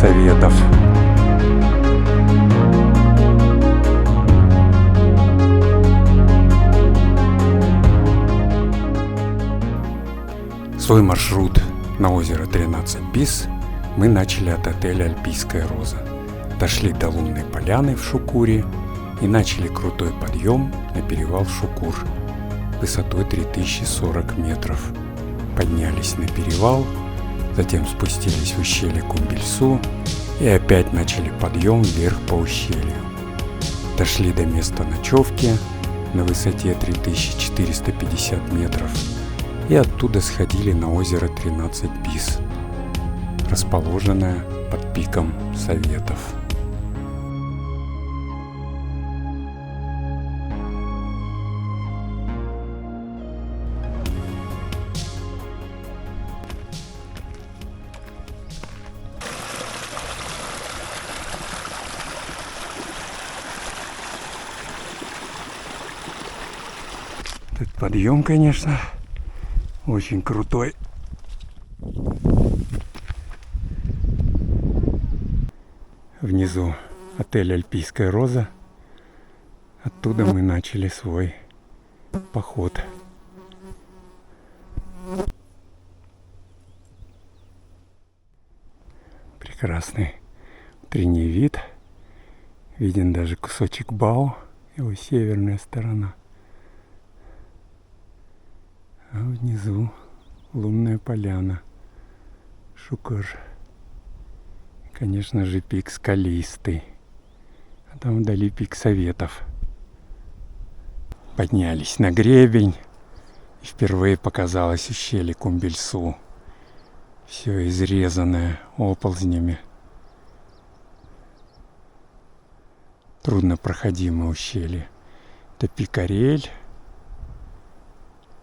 Советов. Свой маршрут на озеро 13 Бис мы начали от отеля «Альпийская роза». Дошли до Лунной поляны в Шукуре и начали крутой подъем на перевал Шукур высотой 3040 метров. Поднялись на перевал, затем спустились в ущелье Кумбельсу и опять начали подъем вверх по ущелью. Дошли до места ночевки на высоте 3450 метров и оттуда сходили на озеро 13 Бис, расположенное под пиком Советов. Этот подъем, конечно, очень крутой. Внизу отель «Альпийская роза». Оттуда мы начали свой поход. Прекрасный утренний вид. Виден даже кусочек Бао, его северная сторона. А внизу Лунная поляна, Шукур. Конечно же, пик скалистый. А там вдали пик Советов. Поднялись на гребень. И впервые показалось ущелье Кумбельсу. Все изрезанное оползнями. Труднопроходимое ущелье. Это пик Ариэль,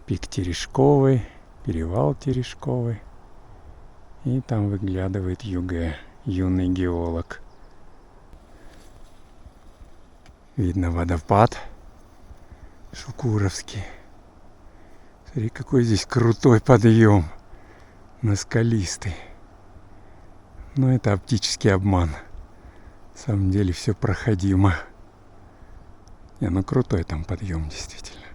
пик Терешковый, перевал Терешковый. И там выглядывает Югэ, юный геолог. Видно водопад Шукуровский. Смотри, какой здесь крутой подъем на скалистый. Но это оптический обман. На самом деле все проходимо. Ну крутой там подъем, действительно.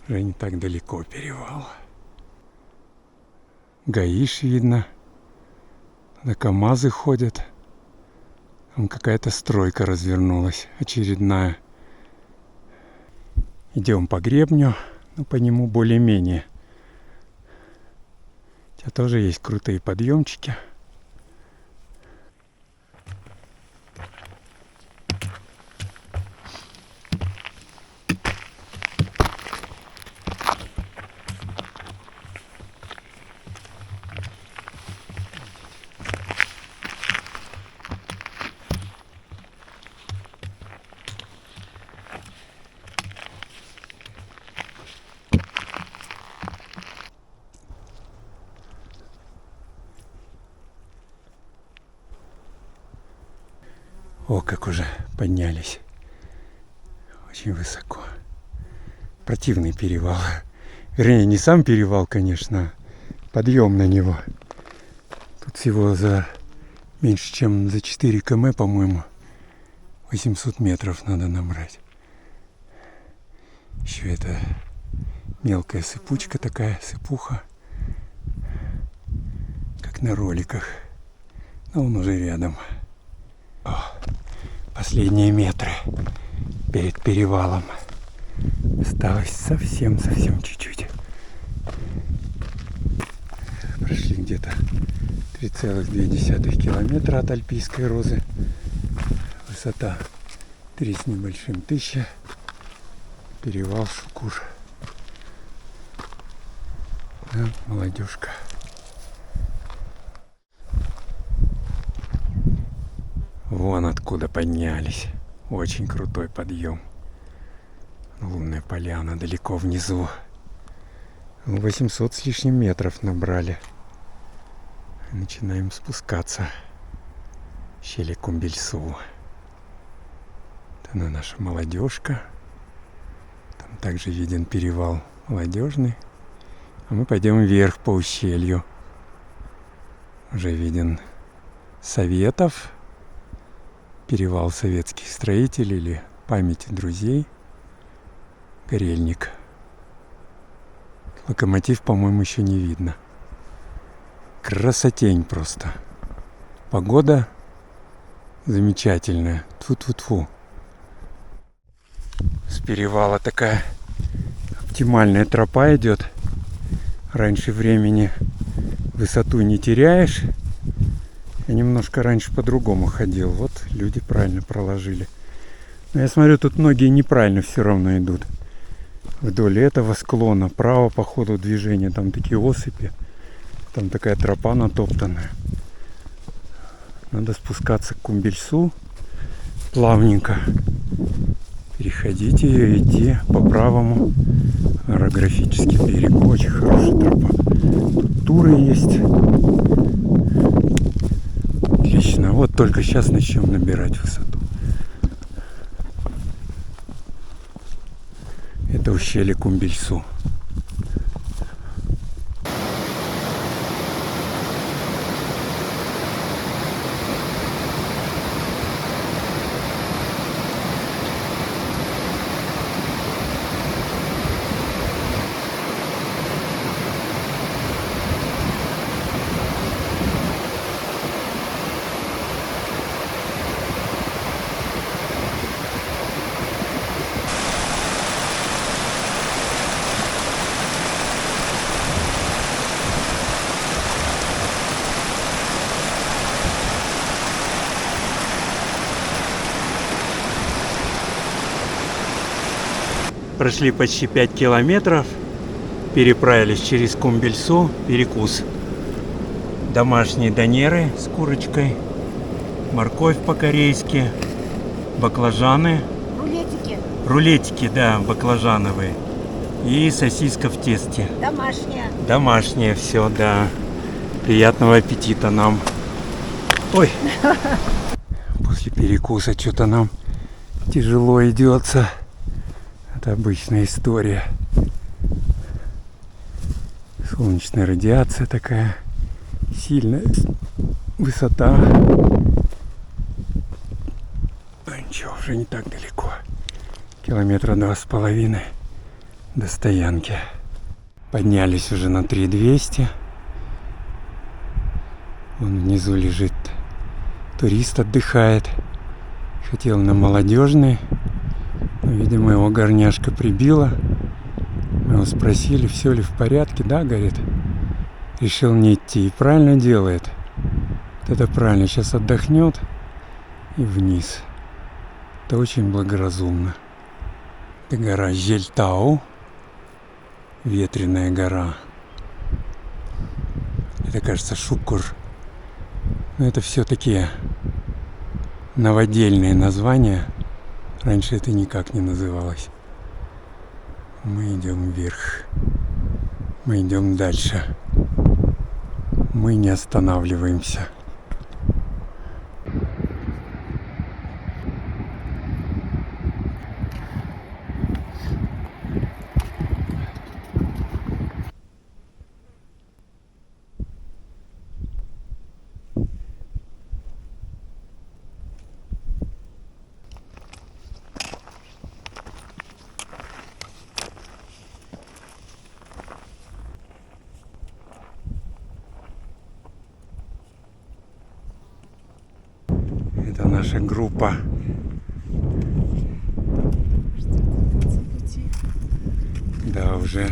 Уже не так далеко перевал. Гаиш видно. На КамАЗы ходят. Там какая-то стройка развернулась, очередная. Идем по гребню, но по нему более-менее. Хотя тоже есть крутые подъемчики. О, как уже поднялись. Очень высоко. Противный перевал. Вернее, не сам перевал, конечно, а подъем на него. Тут всего за меньше, чем за 4 км, по-моему, 800 метров надо набрать. Еще это мелкая сыпучка такая, сыпуха. Как на роликах. Но он уже рядом. О, последние метры перед перевалом. Осталось совсем чуть-чуть. Прошли где-то 3,2 километра от Альпийской розы. Высота 3 с небольшим тысяча. Перевал Шукур. Да, молодежка. Вон откуда поднялись. Очень крутой подъем. Лунная поляна далеко внизу. 800 с лишним метров набрали. Начинаем спускаться в щели Кумбельсу. Вот она, наша молодежка. Там также виден перевал Молодежный. А мы пойдем вверх по ущелью. Уже виден Советов, перевал советских строителей или памяти друзей, Карельник. Локомотив, по-моему, еще не видно. Красотень просто. Погода замечательная. Тьфу-тьфу-тьфу. С перевала такая оптимальная тропа идет. Раньше времени высоту не теряешь. Я немножко раньше по-другому ходил. Вот люди правильно проложили. Но я смотрю, тут многие неправильно все равно идут. Вдоль этого склона. Право по ходу движения. Там такие осыпи. Там такая тропа натоптанная. Надо спускаться к Кумбельсу. Плавненько. Переходить ее и идти по правому орографическому берегу. Очень хорошая тропа. Тут туры есть. Отлично. Вот только сейчас начнем набирать высоту. Это ущелье Кумбельсу. Прошли почти 5 километров, переправились через Кумбельсу, перекус. Домашние донеры с курочкой, морковь по-корейски, баклажаны. Рулетики. Рулетики, да, баклажановые. И сосиска в тесте. Домашняя. Домашнее все, да. Приятного аппетита нам. Ой! После перекуса что-то нам тяжело идется. Это обычная история. Солнечная радиация такая сильная. Высота. Ну ничего, уже не так далеко. Километра 2,5 до стоянки. Поднялись уже на 3200. Вон внизу лежит турист, отдыхает. Хотел на Молодежный. Но, видимо, его горняшка прибила. Мы его спросили, все ли в порядке. Да, говорит. Решил не идти. И правильно делает. Вот это правильно. Сейчас отдохнет и вниз. Это очень благоразумно. Это гора Жельтау. Ветреная гора. Это, кажется, Шукур. Но это все такие новодельные названия. Раньше это никак не называлось. Мы идем вверх. Мы идем дальше. Мы не останавливаемся. Это наша группа. Да, уже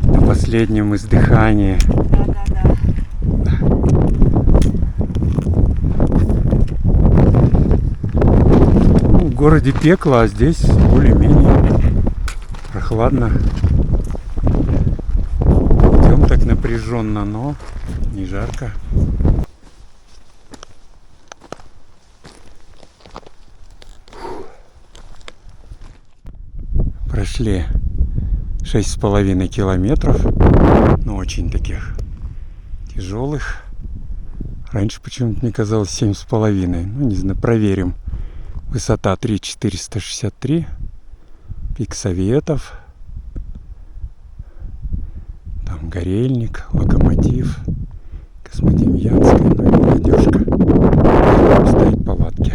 на последнем издыхании. Да. Ну, в городе пекло, а здесь более-менее прохладно. Идем так напряженно, но не жарко. Прошли 6,5 километров, но очень таких тяжелых. Раньше почему-то мне казалось 7,5. Ну, не знаю, проверим. Высота 3463. Пик Советов. Там Горельник, Локомотив, Космодемьянская, ну и молодежка. Будем ставить палатки.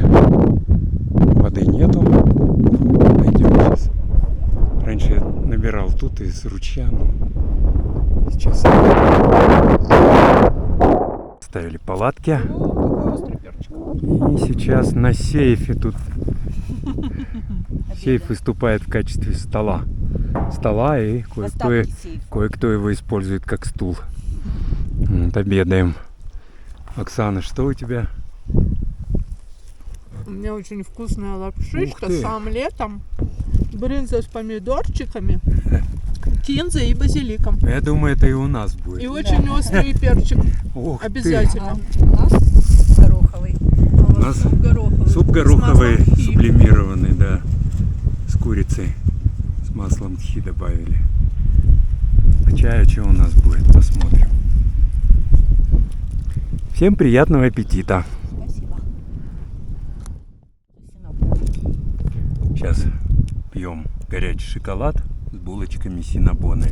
Воды нету. Пойдем сейчас. Раньше я набирал тут из ручья, но сейчас ставили палатки. И сейчас на сейфе тут сейф выступает в качестве стола. И кое-кто его использует как стул. Вот, обедаем. Оксана, что у тебя? У меня очень вкусная лапшичка с омлетом, брынза с помидорчиками, кинзой и базиликом. Я думаю, это и у нас будет. И очень острый перчик. Ух Обязательно. У нас гороховый. У нас суп гороховый сублимированный, да, с курицей, с маслом тхи добавили. А чая что у нас будет, посмотрим. Всем приятного аппетита. Спасибо. Сейчас пьем горячий шоколад с булочками синнабоны.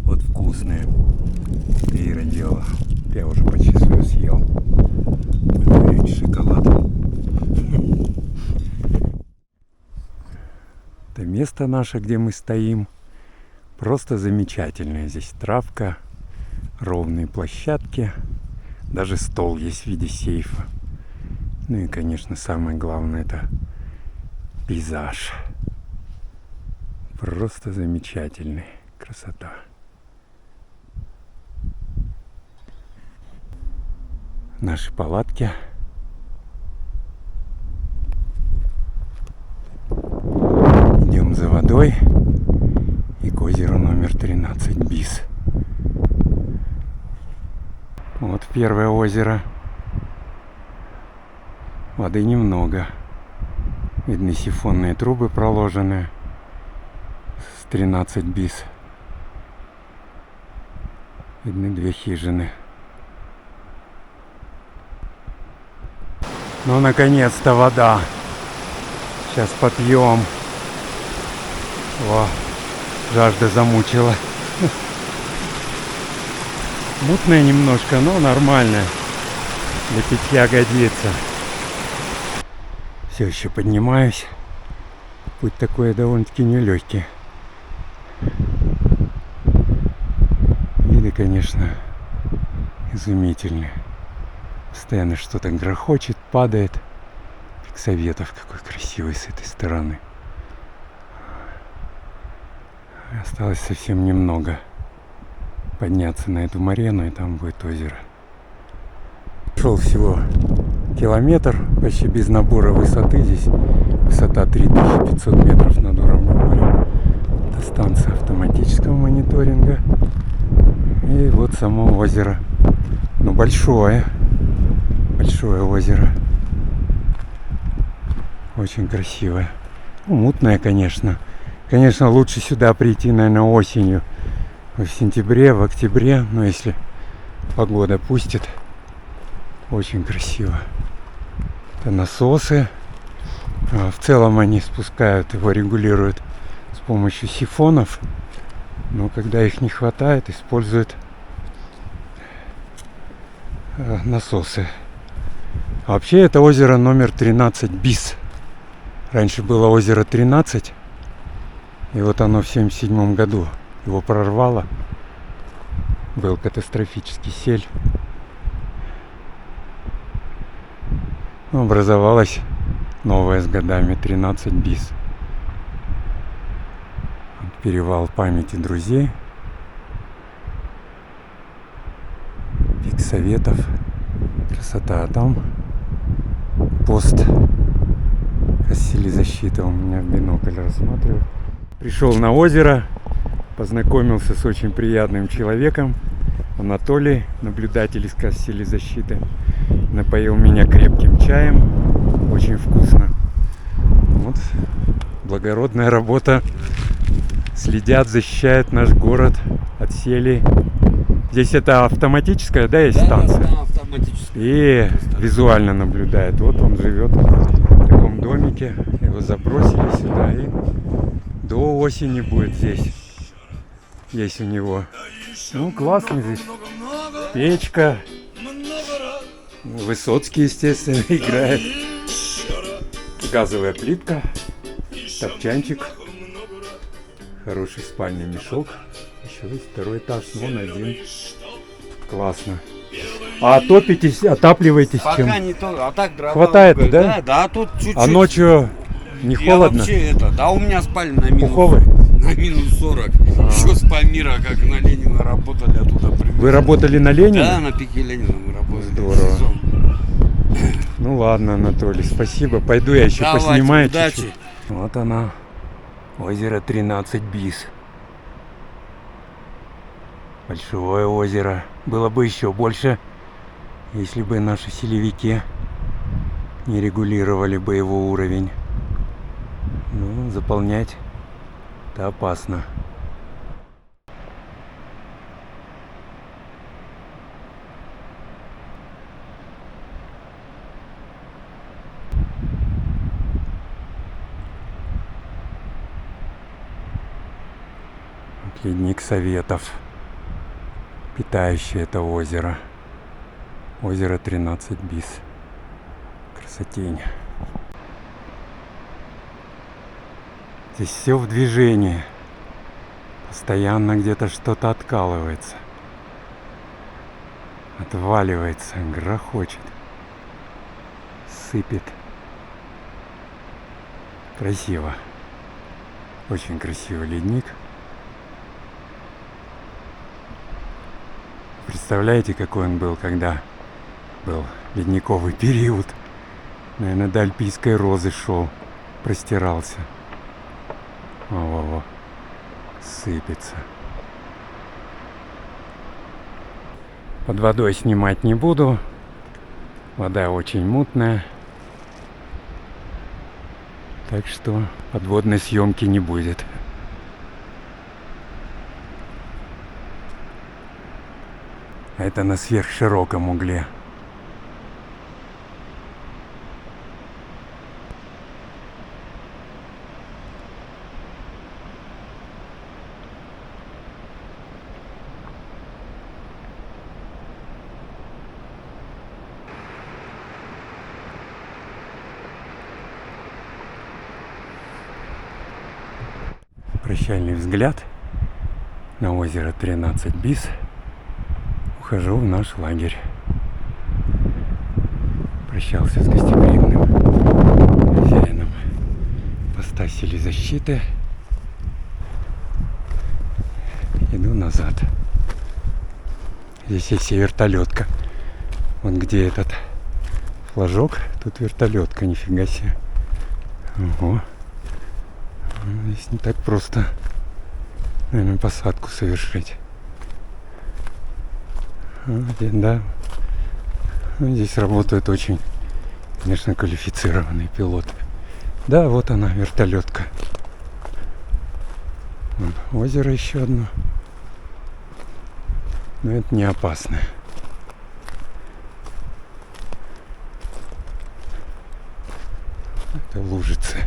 Вот вкусные. Это Ира делала. Я уже почти свою съел. Горячий шоколад. Это место наше, где мы стоим, просто замечательное. Здесь травка, ровные площадки, даже стол есть в виде сейфа. Ну и, конечно, самое главное — это пейзаж. Просто замечательный. Красота. Наши палатки. Идем за водой и к озеру номер 13 БИС. Вот первое озеро. Воды немного. Видны сифонные трубы проложенные с 13 БИС. Видны две хижины. Ну, наконец-то вода. Сейчас попьем. О, жажда замучила. Мутная немножко, но нормальная. Для питья годится. Все еще поднимаюсь. Путь такой довольно-таки нелегкий. Виды, конечно, изумительные. Постоянно что-то грохочет, падает. Пик Советов какой красивый с этой стороны. Осталось совсем немного подняться на эту марену, и там будет озеро. Шел всего километр, почти без набора высоты. Здесь высота 3500 метров над уровнем моря. Это станция автоматического мониторинга. И вот само озеро. Но большое озеро. Очень красивое. Ну, мутное, конечно. Конечно, лучше сюда прийти, наверное, осенью. В сентябре, в октябре. Но если погода пустит. Очень красиво. Это насосы. В целом они спускают, его регулируют с помощью сифонов. Но когда их не хватает, используют насосы. А вообще это озеро номер 13 БИС. Раньше было озеро 13. И вот оно в 1977 году его прорвало. Был катастрофический сель. Образовалось новое с годами 13 БИС. Перевал памяти друзей. Пик Советов. Красота. А там пост защиты. У меня в бинокль рассматриваю. Пришел на озеро. Познакомился с очень приятным человеком. Анатолий, наблюдатель из защиты. Напоил меня крепким чаем. Очень вкусно. Вот благородная работа следят, защищают наш город от селей. Здесь это автоматическая, да, есть станция? Да, автоматически. И визуально наблюдает. Вот он живет в таком домике. Его забросили сюда. И до осени будет здесь. Есть у него. Ну, классно здесь. Печка. Высоцкий, естественно, играет. Газовая плитка. Топчанчик. Хороший спальный мешок. Еще есть второй этаж. Вон один. Классно. А топитесь, отапливаетесь чем? Пока не то, а так дрова. Хватает, уголь. да? Да, тут чуть-чуть. А ночью не Я холодно? вообще да, у меня спальня на минус. Пуховый? На минус 40. Еще с Памира, как на Ленина работали, оттуда привезли. Вы работали на Ленина? Да, на пике Ленина мы работали. Здорово. Сезон. Ну ладно, Анатолий, спасибо. Пойду я еще Давайте, поснимаю удачи. чуть-чуть. Вот она, озеро 13 бис. Большое озеро. Было бы еще больше, если бы наши силовики не регулировали бы его уровень. Ну, заполнять это опасно. Ледник Советов, питающий это озеро. Озеро 13 бис. Красотень. Здесь все в движении. Постоянно где-то что-то откалывается. Отваливается, грохочет. Сыпет. Красиво. Очень красивый ледник. Представляете, какой он был, когда был ледниковый период? Наверное, до Альпийской розы шел, простирался. Во-во-во, сыпется. Под водой снимать не буду. Вода очень мутная. Так что подводной съемки не будет. Это на сверхшироком угле. Прощальный взгляд на озеро 13 бис. Ухожу в наш лагерь. Прощался с гостеприимным хозяином поста силы защиты. Иду назад. Здесь есть и вертолетка. Вот где этот флажок, тут вертолетка, нифига себе. Ого. Здесь не так просто, наверное, посадку совершить. Да. Здесь работают очень, конечно, квалифицированные пилоты. Да, вот она, вертолетка. Вон, озеро еще одно. Но это не опасно. Это лужицы.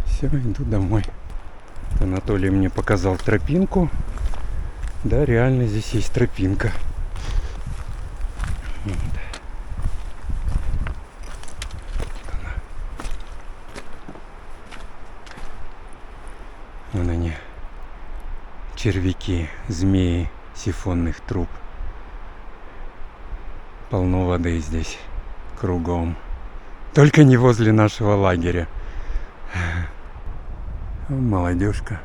Все, иду домой. Анатолий мне показал тропинку. Да, реально здесь есть тропинка. Вот. Вон они. Червяки, змеи сифонных труб. Полно воды здесь. Кругом. Только не возле нашего лагеря. Молодежка.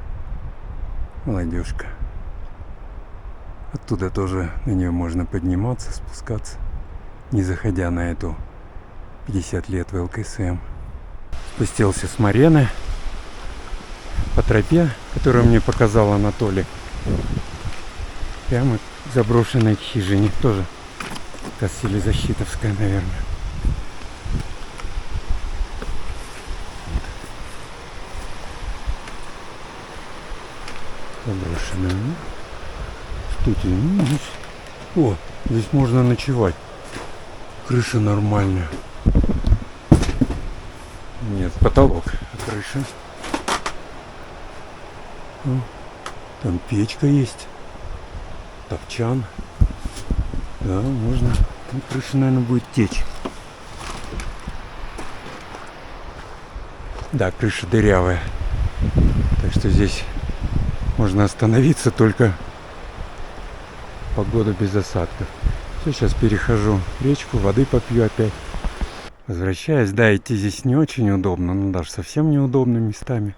Молодежка. Оттуда тоже на нее можно подниматься, спускаться, не заходя на эту 50 лет в ЛКСМ. Спустился с Марены по тропе, которую мне показал Анатолий. Прямо к заброшенной хижине. Тоже Кассилезащитовская, наверное. Заброшенная. Ну, кстати, ну, здесь... О, здесь можно ночевать. Крыша нормальная. Нет, потолок, а крыша. О, там печка есть. Топчан. Да, можно. Ну, крыша, наверное, будет течь. Да, крыша дырявая. Так что здесь можно остановиться, только погода без осадков. Все, сейчас перехожу речку, воды попью опять. Возвращаюсь. Да, идти здесь не очень удобно, ну даже совсем неудобно местами.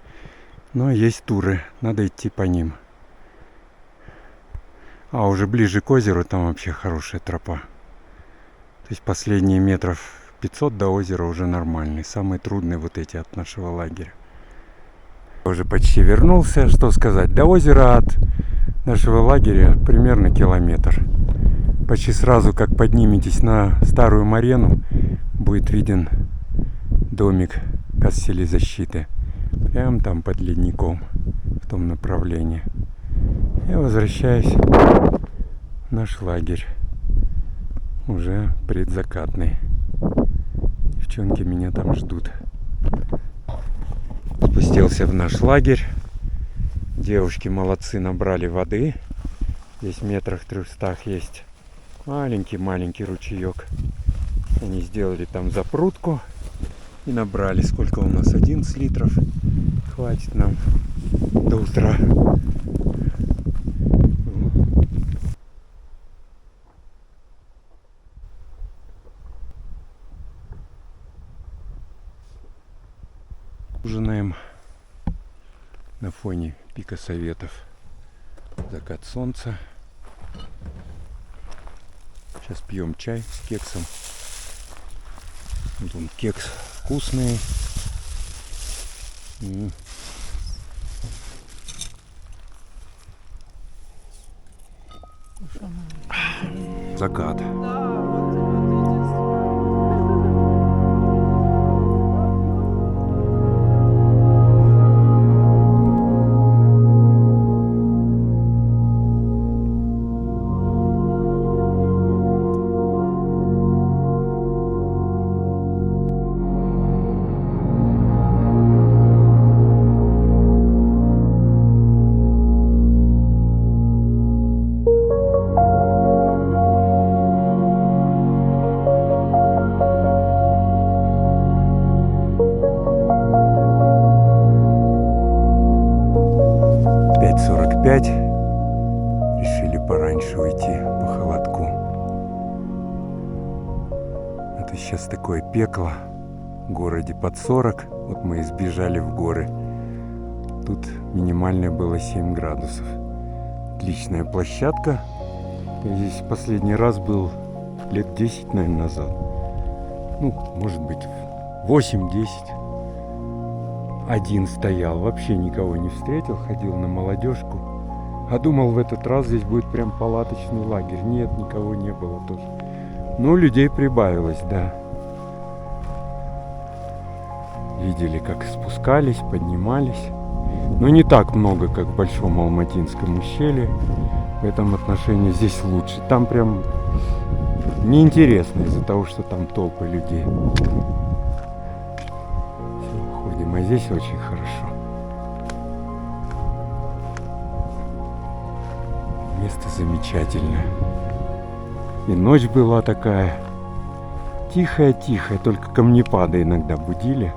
Но есть туры, надо идти по ним. А уже ближе к озеру там вообще хорошая тропа. То есть последние метров 500 до озера уже нормальные. Самые трудные вот эти от нашего лагеря. Уже почти вернулся. Что сказать, до озера от нашего лагеря примерно километр. Почти сразу, как подниметесь на Старую Марену, будет виден домик Кастелезащиты. Прямо там под ледником, в том направлении. Я возвращаюсь в наш лагерь. Уже предзакатный. Девчонки меня там ждут. Спустился в наш лагерь. Девушки молодцы, набрали воды. Здесь в метрах 300 есть маленький ручеек. Они сделали там запрутку и набрали. Сколько у нас? 11 литров. Хватит нам до утра. Ужинаем на фоне пика Советов. Закат солнца. Сейчас пьем чай с кексом. Вот он, кекс вкусный. Закат. Решили пораньше уйти по холодку. Это сейчас такое пекло. В городе под 40. Вот мы избежали в горы. Тут минимальное было 7 градусов. Отличная площадка. Я здесь последний раз был лет 10, наверное, назад. Ну, может быть, 8-10. Один стоял, вообще никого не встретил, ходил на молодежку. А думал, в этот раз здесь будет прям палаточный лагерь. Нет, никого не было тоже. Ну, людей прибавилось, да. Видели, как спускались, поднимались. Но не так много, как в Большом Алматинском ущелье. В этом отношении здесь лучше. Там прям неинтересно из-за того, что там толпы людей. Ходим, а здесь очень хорошо. Место замечательное. И ночь была такая тихая-тихая, только камнепады иногда будили.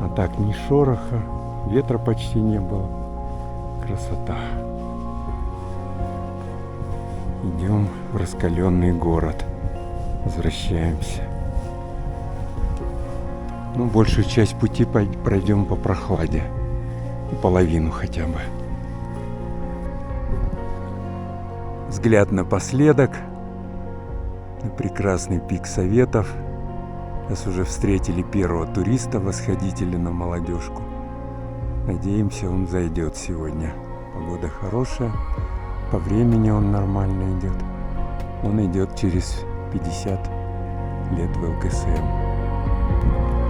А так ни шороха, ветра почти не было. Красота. Идем в раскаленный город. Возвращаемся. Ну, большую часть пути пройдем по прохладе. Половину хотя бы. Взгляд напоследок на прекрасный пик Советов. Сейчас уже встретили первого туриста, восходителя на молодежку. Надеемся, он зайдет сегодня. Погода хорошая, по времени он нормально идет. Он идет через 50 лет в ЛКСМ.